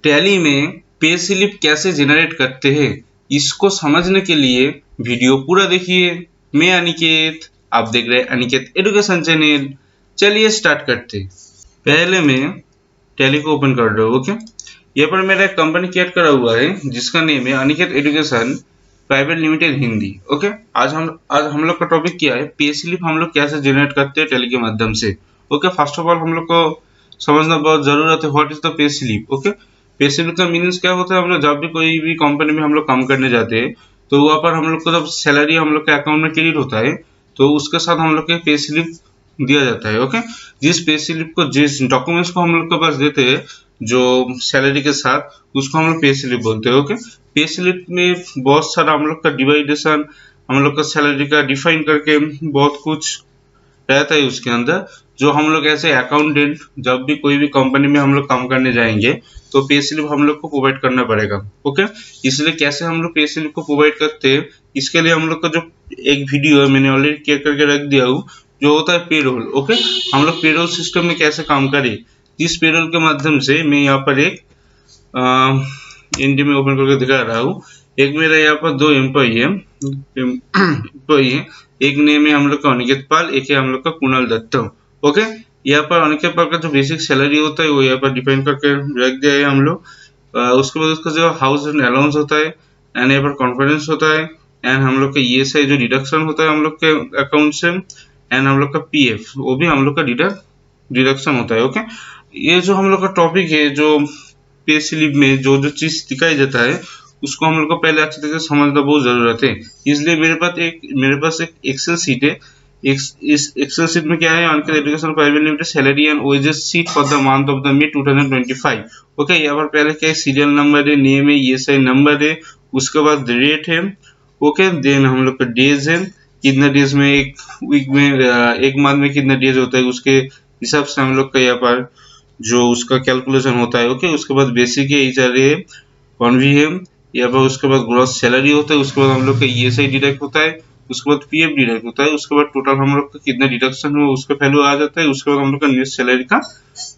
Tally में pay slip कैसे generate करते हैं, इसको समझने के लिए वीडियो पूरा देखिए। मैं अनिकेत, आप देख रहे हैं अनिकेत एजुकेशन चैनल। चलिए स्टार्ट करते हैं। पहले मैं टैली को ओपन कर रहा हूँ। ओके, यहाँ पर मेरा एक कंपनी क्रिएट करा हुआ है जिसका नेम है Aniket education private limited Hindi. Okay, आज हम लोग का टॉपिक क्या है, पे स्लिप हम लोग कैसे जनरेट करते हैं टैली के माध्यम से। ओके, फर्स्ट ऑफ ऑल हम लोग को समझना बहुत जरूरत है what is the pay slip. Okay, pay slip का मीनिंग्स क्या होता है, हम लोग जब भी कोई भी कंपनी में हम लोग काम करने जाते हैं तो वहाँ पर हम लोग को जब सैलरी हम लोग के अकाउंट में क्रेडिट होता है तो उसके साथ हम लोग के पे स्लिप दिया जाता है। ओके, जिस पे स्लिप को, जिस डॉक्यूमेंट्स को हम लोग के पास देते हैं जो सैलरी के साथ, उसको हम लोग पे स्लिप बोलते हैं। ओके, पे स्लिप में बहुत सारा हम लोग का डिवाइडेशन, हम लोग का सैलरी का डिफाइन करके बहुत कुछ रहता है उसके अंदर, जो हम लोग ऐसे अकाउंटेंट जब भी कोई भी कंपनी में हम लोग काम करने जाएंगे तो पे स्लिप हम लोग को प्रोवाइड करना पड़ेगा। ओके, इसलिए कैसे हम लोग पे स्लिप को प्रोवाइड करते हैं, इसके लिए हम लोग का जो एक वीडियो है मैंने ऑलरेडी क्लियर करके रख दिया हूँ, जो होता है पेरोल। ओके, हम लोग पेरोल सिस्टम में कैसे काम करें, इस पेरोल के माध्यम से मैं यहाँ पर एक इंडी में ओपन करके दिखा रहा हूँ। एक मेरा यहाँ पर दो एम्प्लॉई है, एक नेम है हम लोग का अनिकेत पाल, एक है हम लोग का कुणाल दत्त। ओके, यहाँ पर अनिकेत पाल का जो बेसिक सैलरी होता है वो यहाँ पर डिफाइन करके रख दिया है हम लोग। उसके बाद उसका जो हाउस रेंट अलाउंस होता है एंड यहाँ पर कॉन्फिडेंस होता है एंड हम लोग का ईएसआई जो डिडक्शन होता है हम लोग के अकाउंट से एंड हम लोग का पीएफ वो भी हम लोग का डिडक्शन होता है। ओके, ये जो हम लोग का टॉपिक है, जो पे स्लिप में जो जो चीज दिखाई देता है उसको हम लोग को पहले अच्छी तरह से समझना बहुत जरूरत है। इसलिए मेरे पास एक एक्सेल शीट है। इस एक्सेल शीट में क्या है, Aniket education private limited salary and wages sheet for the month of the may 2025। Okay, यहाँ पर पहले क्या है, सीरियल नंबर है, नेम है, ईएसआई नंबर है, उसके बाद रेट है। ओके, देन हम लोग का डेज है, कितना डेज में एक वीक में एक मंथ में कितना डेज होता है उसके हिसाब से हम लोग का यहाँ पर जो उसका कैलकुलेशन होता है। ओके, उसके बाद बेसिक है, एचआर है, कॉन्वी है, यहाँ पर उसके बाद ग्रॉस सैलरी होता है, उसके बाद हम लोग का ईएसआई डिडक्ट होता है, उसके बाद पीएफ डिडक्ट होता है, उसके बाद टोटल हम लोग का कितना डिडक्शन हुआ उसका वैल्यू आ जाता है, उसके बाद हम लोग का नेट सैलरी का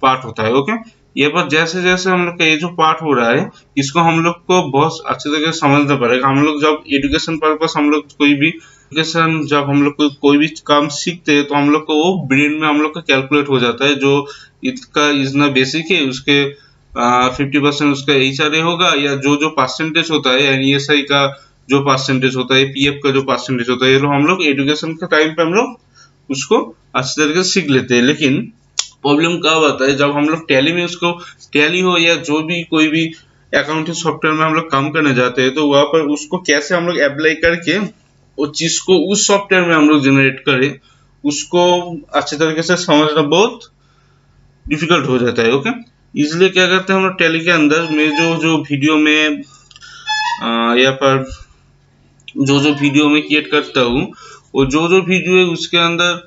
पार्ट होता है। ओके, ये पर जैसे जैसे हम लोग का ये जो पार्ट हो रहा है इसको हम लोग को बहुत अच्छे तरीके से समझना पड़ेगा। हम लोग जब एजुकेशन पर्पस हम लोग कोई भी एजुकेशन जब हम लोग कोई भी काम सीखते हैं तो हम लोग को वो ब्रेन में हम लोग का कैलकुलेट हो जाता है, जो इसका इतना बेसिक है उसके 50% उसका एचआरए होगा, या जो जो परसेंटेज होता है एनईएसआई का जो परसेंटेज होता है, पीएफ का जो परसेंटेज होता है, ये हम लोग एजुकेशन के टाइम पे हम लोग उसको अच्छी तरीके से सीख लेते हैं। लेकिन प्रॉब्लम कब आता है, जब हम लोग टैली में उसको, टैली हो या जो भी कोई भी अकाउंटिंग सॉफ्टवेयर में हम लोग काम करने जाते हैं तो वहां पर उसको कैसे हम लोग अप्लाई करके उस चीज को उस सॉफ्टवेयर में हम लोग जनरेट करें, उसको अच्छे तरीके से समझना बहुत डिफिकल्ट हो जाता है। ओके, इसलिए क्या करते हैं हम लोग टैली के अंदर में जो जो वीडियो में यहाँ पर जो जो वीडियो में क्रिएट करता हूँ वो जो जो वीडियो है उसके अंदर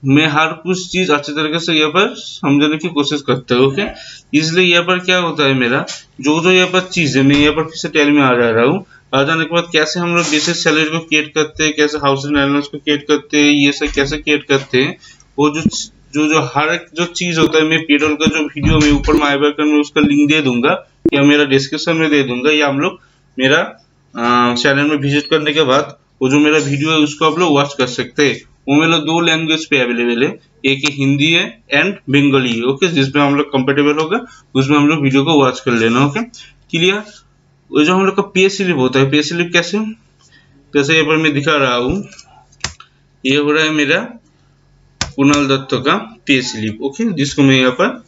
मैं हर कुछ चीज अच्छे तरीके से यहाँ पर समझने की कोशिश करता हूँ। ओके, इसलिए यहाँ पर क्या होता है, मेरा जो जो यहाँ पर चीज है मैं यहाँ पर फिर से टैली में आ जा रहा हूँ। आ जाने के बाद कैसे हम लोग बेसिक सैलरी को क्रिएट करते हैं, कैसे हाउस रेंट अलाउंस को क्रिएट करते हैं, ये सब कैसे क्रिएट करते हैं, वो जो जो जो हर एक जो चीज होता है, मैं पेरोल का जो वीडियो में ऊपर में आई बटन में उसका लिंक दे दूंगा या मेरा डिस्क्रिप्शन में दे दूंगा, या हम लोग मेरा चैनल में विजिट करने के बाद वो जो मेरा वीडियो है उसको आप लोग वॉच कर सकते हैं। वो मेरा दो लैंग्वेज पे अवेलेबल है, एक हिंदी है एंड बंगाली है। ओके, जिसमें हम लोग कंफर्टेबल होगा उसमें हम लोग वीडियो को वॉच कर लेना। Okay, clear. वो जो हम लोग का पे स्लिप होता है, पे स्लिप कैसे, जैसे यहाँ पर मैं दिखा रहा हूँ, ये हो रहा है मेरा कुणाल दत्त का पे स्लिप। ओके, जिसको मैं यहाँ पर,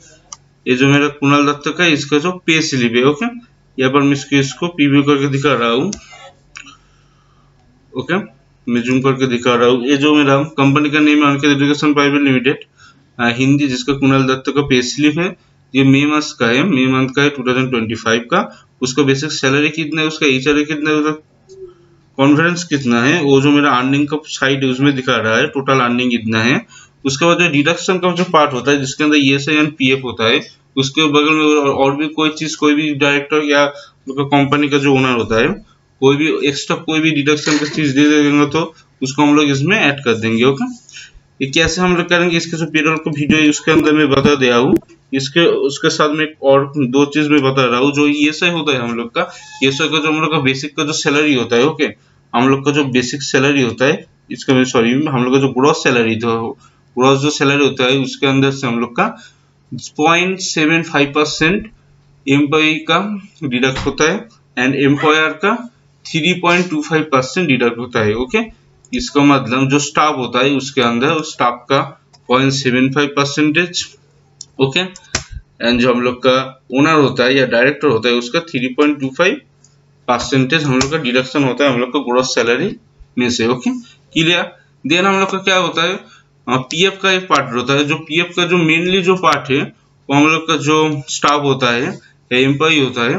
ये जो मेरा कुणाल दत्त का इसका जो पे स्लिप है, ओके, यहाँ पर मैं इसको प्रीव्यू करके दिखा रहा हूँ। ओके, मैं जूम करके दिखा रहा हूँ। ये जो मेरा कंपनी का नेम है Aniket education private limited Hindi, जिसका कुणाल दत्त का पे स्लिप है, ये मई मंथ का है, मई मंथ का है 2025 का। उसका बेसिक सैलरी कितना है, उसका एचआरए कितना है, उसका कॉन्फिडेंस कितना है, वो जो मेरा अर्निंग का साइड है उसमें दिखा रहा है टोटल अर्निंग कितना है। उसके बाद जो डिडक्शन का जो पार्ट होता है जिसके अंदर ईएसआई एंड पीएफ होता है, उसके बगल में और भी कोई चीज, कोई भी डायरेक्टर या कंपनी का जो ओनर होता है कोई भी एक्स्ट्रा कोई भी डिडक्शन का चीज दे देंगे तो उसको हम लोग इसमें ऐड कर देंगे। ओके, ये कैसे हम लोग करेंगे, इसके जो पेरोल का वीडियो है उसके अंदर मैं बता दिया हूँ। इसके उसके साथ में एक और दो चीज मैं बता रहा हूँ। जो ईएसआई होता है हम लोग का, ईएसआई का जो हम लोग का बेसिक का जो सैलरी होता है, ओके, हम लोग का जो बेसिक सैलरी होता है, इसका सॉरी हम लोग का जो ग्रॉस सैलरी, जो ग्रॉस जो सैलरी होता है उसके अंदर से हम लोग का 0.75% एम्प्लॉय का डिडक्ट होता है एंड एम्प्लॉयर का 3.25% डिडक्ट होता है। ओके, इसका मतलब जो स्टाफ होता है उसके अंदर स्टाफ का 0.75%, ओके, एंड जो हम लोग का ओनर होता है या डायरेक्टर होता है उसका 3.25% हम लोग का डिडक्शन होता है हम लोग का ग्रॉस सैलरी में से। Okay, clear. देन हम लोग का क्या होता है, पीएफ का एक पार्ट होता है। जो पीएफ का जो मेनली जो पार्ट है वो हम लोग का जो स्टाफ होता है या एम्प्लॉय होता है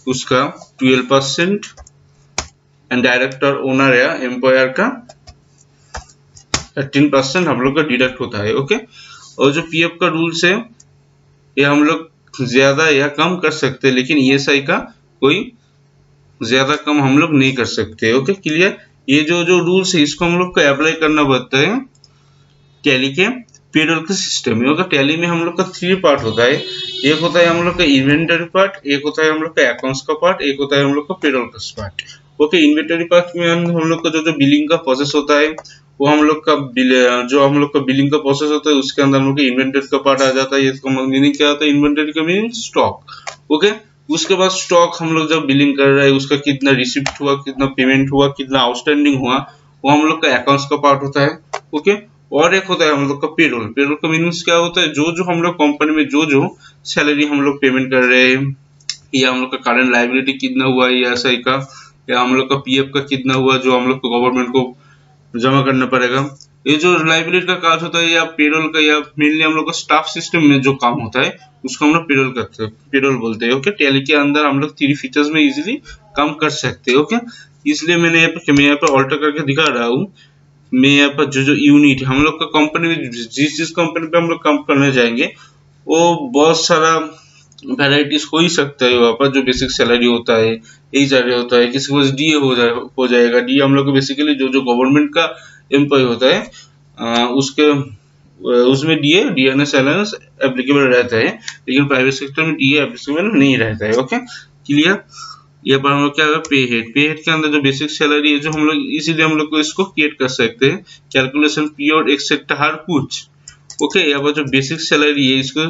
उसका 12% एंड डायरेक्टर ओनर या एम्प्लॉयर का 13% हम लोग का डिडक्ट होता है। ओके, और जो पीएफ का रूल्स है ये हम लोग ज्यादा या कम कर सकते हैं, लेकिन ईएसआई का कोई ज्यादा कम हम लोग नहीं कर सकते। Okay, clear. ये जो जो रूल्स है इसको हम लोग को अप्लाई करना पड़ता है टैली के पेरोल के सिस्टम में। ओके, टैली में हम लोग का 3 पार्ट होता है। एक होता है हम लोग का इन्वेंटरी पार्ट, एक होता है हम लोग का अकाउंट्स का पार्ट, एक होता है हम लोग का पेरोल का पार्ट। ओके, इन्वेंटरी पार्ट में हम लोग का जो बिलिंग का प्रोसेस होता है वो हम लोग का जो हम लोग का बिलिंग का प्रोसेस होता है उसके अंदर हम लोग का इन्वेंटरी का पार्ट आ जाता है। इसका मीनिंग क्या होता है, इन्वेंटरी का मीनिंग स्टॉक। ओके, उसके बाद स्टॉक हम लोग जब बिलिंग कर रहे हैं उसका कितना रिसिप्ट हुआ, कितना पेमेंट हुआ, कितना आउटस्टैंडिंग हुआ, वो हम लोग का अकाउंट्स का पार्ट होता है। ओके, और एक होता है हम लोग का पेरोल। पेरोल का मीनिंग्स क्या होता है, जो जो हम लोग कंपनी में जो जो सैलरी हम लोग पेमेंट कर रहे हैं, या हम लोग का करंट लायबिलिटी कितना हुआ है ईएसआई का, या हम लोग का पीएफ का कितना हुआ जो हम लोग को गवर्नमेंट को जमा करना पड़ेगा। ये जो लाइबिलिटी का काज होता है या पेरोल का, या मेनली हम लोग का स्टाफ सिस्टम में जो काम होता है उसको हम लोग पेरोल करते हैं, पेरोल बोलते हैं। ओके, टैली के अंदर हम लोग 3 फीचर्स में इजीली काम कर सकते हैं। ओके, इसलिए मैं यहाँ पे ऑल्टर करके दिखा रहा हूँ। मैं यहाँ पर जो जो यूनिट हम लोग का कंपनी में जिस कंपनी पे हम लोग काम करने जाएंगे वो बहुत सारा वैराइटीज हो ही सकता है। वहाँ पर जो बेसिक सैलरी होता है एच आर होता है, किसी को डीए हो जाएगा। डीए हम लोग को बेसिकली जो जो गवर्नमेंट का एम्प्लॉय होता है उसके उसमें डीएनएस एलएनएस एप्लीकेबल रहता है, लेकिन प्राइवेट सेक्टर में डीए एप्लीकेबल नहीं रहता है। Okay, clear. यहाँ पर हम लोग क्या है, पे हेड के अंदर जो बेसिक सैलरी है जो हम लोग इसीलिए हम लोग को इसको क्रिएट कर सकते हैं, कैलकुलेशन पीरियड एक्सेट्रा हर कुछ। ओके, यहाँ पर जो बेसिक सैलरी है इसको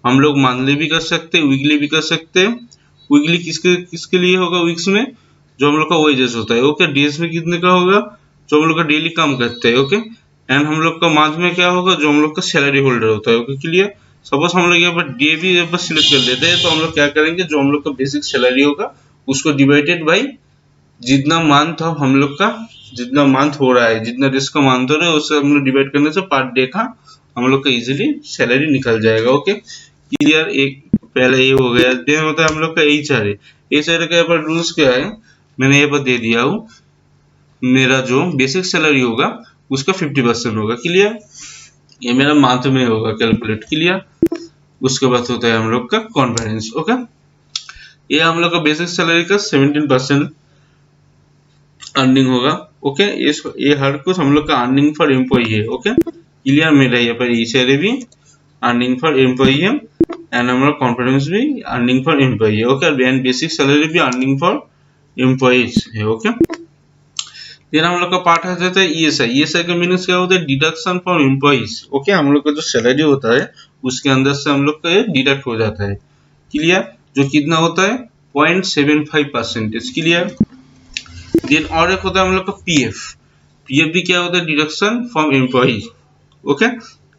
हम लोग मंथली भी कर सकते हैं, वीकली भी कर सकते हैं। वीकली किसके किसके लिए होगा, वीक्स में जो हम लोग का वेजेस होता है। ओके, डेज में कितने का होगा, जो हम लोग का डेली काम करते हैं। ओके, एंड हम लोग का मंथ में क्या होगा, जो हम लोग का सैलरी होल्डर होता है। Okay, clear. सपोज हम लोग यहाँ पर डे भी यहाँ पर सिलेक्ट कर लेते हैं तो हम लोग क्या करेंगे, जो हम लोग का बेसिक सैलरी होगा उसको डिवाइडेड बाई जितना मंथ हम लोग का जितना मंथ हो रहा है, जितना डेज का मंथ हो रहा है उससे हम लोग डिवाइड करने से पर डे का हम लोग का इजीली सैलरी निकल जाएगा। Okay, clear. एक पहले ये हो गया। देन होता है हम लोग का एचआर। एचआर का यहाँ पर रूल्स क्या है मैंने यहाँ पर दे दिया हूँ। मेरा जो बेसिक सैलरी होगा उसका 50% होगा। क्लियर, ये मेरा मंथ में होगा कैलकुलेट। क्लियर। उसके बाद होता है हम लोग का कॉन्फिडेंस। ओके, ये हम लोग का बेसिक सैलरी का 17% अर्निंग होगा। ओके, ये हर कुछ हम लोग का अर्निंग फॉर एम्प्लॉई है। Okay, clear. मेरा यहाँ पर सैलरी भी अर्निंग फॉर एम्प्लॉई है एंड हमारा कॉन्फिडेंस भी अर्निंग फॉर एम्प्लॉई है। ओके, एंड बेसिक सैलरी भी अर्निंग फॉर एम्प्लॉइज है। ओके, फिर हम लोग का पार्ट आ जाता है ईएसआई। ईएसआई का मीनिंग क्या होता है, डिडक्शन फ्रॉम एम्प्लॉइज। ओके, हम लोग का जो सैलरी होता है उसके अंदर से हम लोग का डिडक्ट हो जाता है। क्लियर, जो कितना होता है 0.75%। क्लियर। देन और एक होता है हम लोग का पीएफ। पीएफ भी क्या होता है, डिडक्शन फ्रॉम एम्प्लॉई। ओके,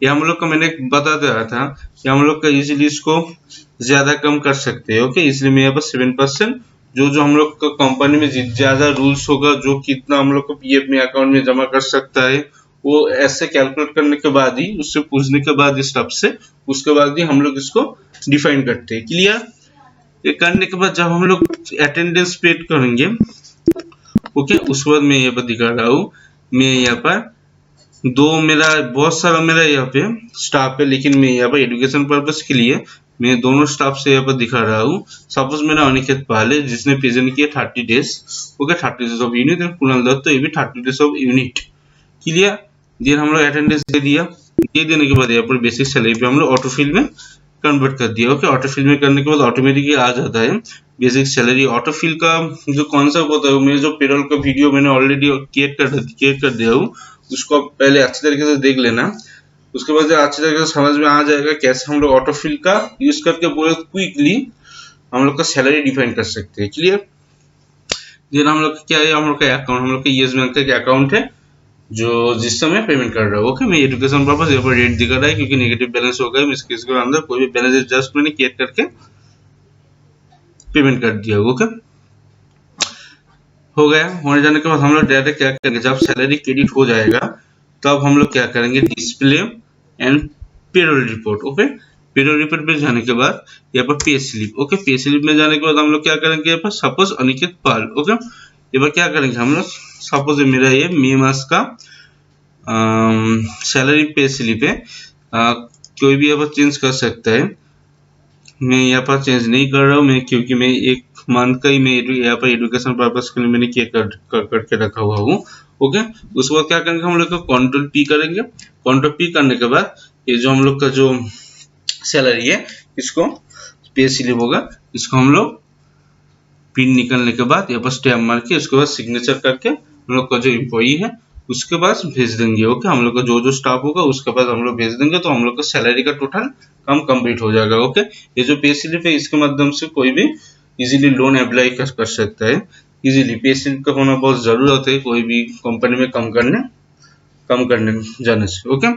ये हम लोग का मैंने बता दिया था कि हम लोग का इजीली इसको ज्यादा कम कर सकते हैं। ओके, इसलिए मैं यहाँ पर 7%, जो जो हम लोग का कंपनी में ज्यादा रूल्स होगा, जो कितना हम लोग को पीएफ में अकाउंट में जमा कर सकता है वो ऐसे कैलकुलेट करने के बाद ही, उससे पूछने के बाद इस स्टेप से, उसके बाद ही हम लोग इसको डिफाइन करते हैं। क्लियर। ये करने के बाद जब हम लोग अटेंडेंस पेड करेंगे, ओके, उसके बाद मैं यहाँ पर दिखा रहा हूँ। मैं यहाँ पर मेरा बहुत सारा मेरा यहाँ पे स्टाफ है, लेकिन मैं यहाँ पर एजुकेशन पर्पस के लिए मैं दोनों स्टाफ से यहाँ पर दिखा रहा हूँ। सपोज मेरा अनिकेत पाल है जिसने प्रेजेंट किया 30 days. Okay, 30 days of unit. Kunal Dutt, ये भी 30 days of unit. Clear. Then हम लोग अटेंडेंस दे दिया, ये देने के बाद यहाँ पर बेसिक सैलरी पे हम लोग ऑटोफिल में कन्वर्ट कर दिया। ओके, ऑटोफिल में करने के बाद ऑटोमेटिकली आ जाता है बेसिक सैलरी। ऑटोफिल का जो कॉन्सेप्ट होता है, मेरे जो पेरोल का वीडियो मैंने ऑलरेडी क्रिएट कर दिया हूँ, उसको आप पहले अच्छी तरीके से देख लेना। उसके बाद अच्छी तरीके से समझ में आ जाएगा कैसे हम लोग ऑटोफिल का यूज करके पूरे क्विकली हम लोग का सैलरी डिफाइन कर सकते हैं। क्लियर। देन हम लोग क्या है, हम लोग का अकाउंट, हम लोग का येस बैंक का अकाउंट है जो जिस समय पेमेंट कर रहा है। ओके, मैं एजुकेशन पर्पस यहाँ पर रेट दिखा रहा है क्योंकि नेगेटिव बैलेंस हो गया। इस अंदर कोई भी बैलेंस जस्ट मैंने क्रिएट करके पेमेंट कर दिया। ओके, हो गया। होने जाने के बाद हम लोग डायरेक्ट क्या करेंगे, जब सैलरी क्रेडिट हो जाएगा तब हम लोग क्या करेंगे, display and payroll report. Okay, payroll report पे जाने के बाद यहाँ पर pay slip. Okay, pay slip में जाने के बाद हम लोग क्या करेंगे, यहाँ पर सपोज अनिकेत पाल। ओके, यहाँ पर क्या करेंगे हम लोग, सपोज मेरा ये मई मास का सैलरी पे स्लिप है, कोई भी यहाँ पर चेंज कर सकता है। मैं यहाँ पर चेंज नहीं कर रहा हूँ मैं, क्योंकि मैं एक मंथ का ही मैं यहाँ पर एजुकेशन पर्पस के लिए मैंने करके रखा हुआ हूँ। ओके, उसके बाद क्या करेंगे, हम लोग का कंट्रोल पी करेंगे। कंट्रोल पी करने के बाद ये जो हम लोग का जो सैलरी है, इसको पे स्लिप होगा, इसको हम लोग पिन निकलने के बाद यहाँ पर स्टैम्प मार के उसके बाद सिग्नेचर करके हम लोग का जो एम्प्लॉई है उसके पास भेज देंगे। ओके, हम लोग का जो स्टाफ होगा उसके पास हम लोग भेज देंगे, तो हम लोग का सैलरी का टोटल काम कंप्लीट हो जाएगा। ओके, ये जो पे स्लिप है इसके माध्यम से कोई भी इजीली लोन अप्लाई कर सकता है। इजीली पे स्लिप का होना बहुत जरूरत है कोई भी कंपनी में कम करने जाने से। Okay,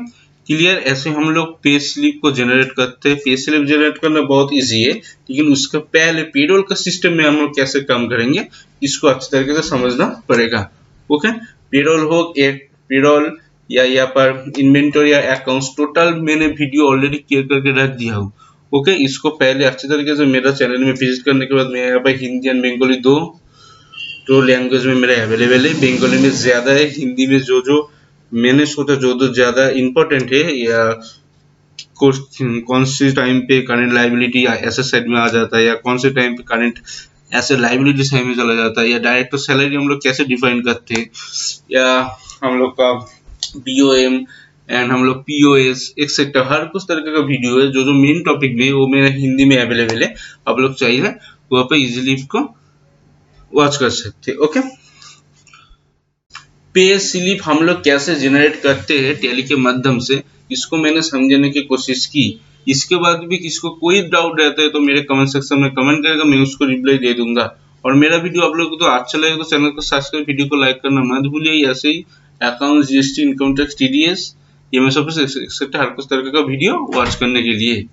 clear. ऐसे हम लोग पे स्लिप को जनरेट करते हैं। पे स्लिप जनरेट करना बहुत इजी है, लेकिन उसके पहले पेरोल का सिस्टम में हम लोग कैसे काम करेंगे इसको अच्छी तरीके से समझना पड़ेगा। ओके, पेरोल हो, एक पेरोल या यहाँ पर इन्वेंटरी या अकाउंट्स, टोटल मैंने वीडियो ऑलरेडी क्लियर करके रख दिया हूँ। ओके, इसको पहले अच्छी तरीके से मेरा चैनल में विजिट करने के बाद मैं यहाँ पर हिंदी एंड बंगाली दो लैंग्वेज में मेरा अवेलेबल है। बंगाली में ज्यादा है, हिंदी में जो मैंने सोचा जो ज्यादा इम्पोर्टेंट है या कौन से टाइम पे करंट लायबिलिटी या एसेट साइड में आ जाता है, या कौन से टाइम पे करंट एसेट लायबिलिटी साइड में चला जाता है, या डायरेक्ट सैलरी हम लोग कैसे डिफाइन करते हैं, या हम लोग का बीओएम एंड हम लोग पीओएस एक्सेट्रा, हर कुछ तरीके का वीडियो है जो मेन टॉपिक में वो मेरा हिंदी में अवेलेबल है। आप लोग चाहिए वहाँ पे इजीली इसको वॉच कर सकते हैं। ओके, पे स्लिप हम लोग कैसे जनरेट करते हैं टैली के माध्यम से, इसको मैंने समझने की कोशिश की। इसके बाद भी किसको कोई डाउट रहता है तो मेरे कमेंट सेक्शन में कमेंट करेगा, मैं उसको रिप्लाई दे दूंगा। और मेरा वीडियो आप लोगों को तो अच्छा लगे तो चैनल को सब्सक्राइब, वीडियो को लाइक करना मत भूलिए। ऐसे ही account, GST, income tax, TDS, ये मैं सब एक्सेट्रा हर कुछ तरह का वीडियो वॉच करने के लिए।